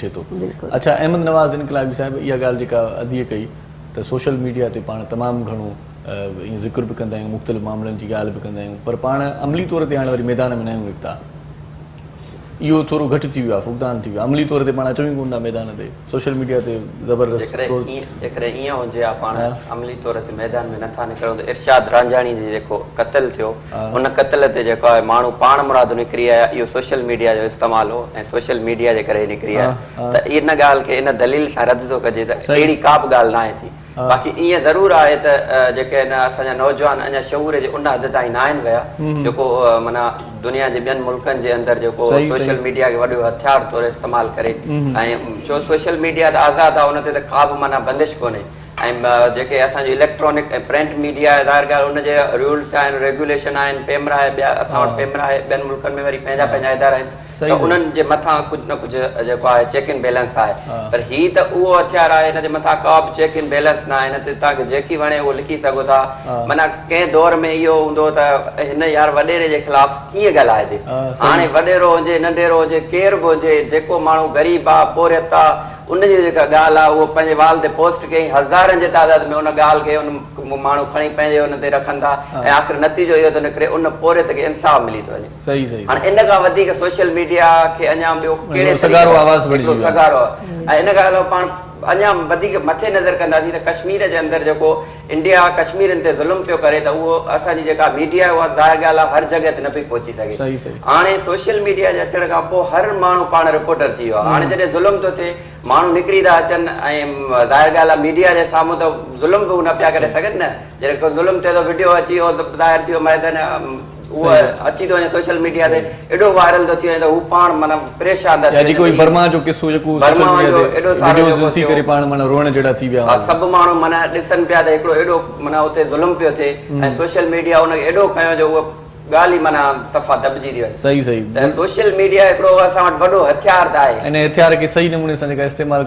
उठे थो। अच्छा, अहमद नवाज़ इनकलाबी साहिब इहा ॻाल्हि जेका अदीअ कई त सोशल मीडिया ते पाण तमामु घणो ईअं ज़िक्र बि कंदा आहियूं, मुख़्तलिफ़ मामलनि जी ॻाल्हि बि कंदा आहियूं, पर पाण अमली तौर ते हाणे वरी मैदान में न आहियूं निकिता। इहो थोरो घटि थी वियो आहे, फुक़दान थी वियो आहे। अमली तौर ते पाण अचूं ई कोन था मैदान ते, सोशल मीडिया ते ज़बरदस्त। जेकॾहिं ईअं हुजे हा पाण अमली तौर ते मैदान में नथा निकिरूं त इरशाद रांझाणी जो जेको क़त्ल थियो उन क़त्ल ते जेको आहे माण्हू पाण मुराद निकिरी आया, इहो सोशल मीडिया जो इस्तेमालु हो ऐं सोशल मीडिया जे करे निकिरी आया। त इन ॻाल्हि खे इन दलील सां रद्द थो कजे त अहिड़ी का बि ॻाल्हि न आहे थी। बाक़ी ईअं ज़रूरु आहे त जेके असांजा नौजवान अञा शऊर जे उन हद ताईं न आहिनि विया जेको माना दुनिया जे ॿियनि मुल्कनि जे अंदरि जेको सोशल मीडिया खे वॾो हथियार तौरु इस्तेमालु करे। ऐं छो सोशल मीडिया त आज़ादु आहे, उन ते त का बि माना बंदिश कोन्हे। ऐं जेके असांजो इलेक्ट्रॉनिक ऐं प्रिंट मीडिया आहे, ज़ाहिर ॻाल्हि उनजे रूल्स आहिनि, रेगुलेशन आहिनि, पेमरा आहे, ॿिया असां वटि पेमरा आहे, ॿियनि मुल्कनि में वरी पंहिंजा पंहिंजा इदारा आहिनि, त उन्हनि जे मथां कुझु न कुझु जेको आहे चेक इन बैलेंस आहे। पर हीअ त उहो हथियार आहे, हिन जे मथां का बि चेक इन बैलेंस न आहे। हिन ते तव्हांखे जेकी वणे उहो लिखी सघो था। माना कंहिं दौर में इहो हूंदो त हिन यार वॾेरे जे ख़िलाफ़ कीअं ॻाल्हाइजे। हाणे वॾेरो हुजे नंढेरो हुजे केर बि हुजे, जेको माण्हू ग़रीब आहे पोरियत आहे, उनजी जेका ॻाल्हि आहे उहो पंहिंजे वाल ते पोस्ट कयईं, हज़ारनि जे तादाद में उन ॻाल्हि खे उन माण्हू खणी पंहिंजे उन ते रखनि था ऐं आख़िर नतीजो इहो थो निकिरे उन पोरियत खे इंसाफ़ मिली थो वञे। हाणे इन खां वधीक सोशल मीडिया खे अञा ॿियो कहिड़े सगारो आहे। ऐं इन ॻाल्हि पाण अञा वधीक मथे नज़र कंदासीं त कश्मीर जे अंदरि जेको इंडिया कश्मीरनि ते ज़ुल्म पियो करे, त उहो असांजी जेका मीडिया आहे उहा ज़ाहिर ॻाल्हि आहे हर जॻह ते न पई पहुची सघे। हाणे सोशल मीडिया जे अचण खां पोइ हर माण्हू पाण रिपोर्टर थी वियो आहे। हाणे जॾहिं ज़ुल्म थो थिए माण्हू निकिरी था अचनि ऐं ज़ाहिर ॻाल्हि आहे मीडिया जे साम्हूं त ज़ुल्म बि न पिया करे सघनि न। जॾहिं को ज़ुल्म थिए थो वीडियो अची वियो ज़ाहिर थी वियो मैदान उहो अची थो वञे सोशल मीडिया ते, एॾो वायरल थो थी वञे त हू पाण माना परेशान था थियनि। कोई बर्मा जो किस्सो जेको सोशल मीडिया ते वीडियोस ॾिसी करे पाण माना रोइण जहिड़ा थी विया। सभु माण्हू माना ॾिसनि पिया त हिकिड़ो एॾो माना उते ज़ुल्म पियो थिए ऐं सोशल मीडिया उनखे एॾो खयो जो उहो ॻाल्हि ई माना सफ़ा दॿिजी थी वञे। सही त सोशल मीडिया हिकिड़ो असां वटि वॾो हथियार त आहे। इन हथियार खे सही नमूने सां जेका इस्तेमालु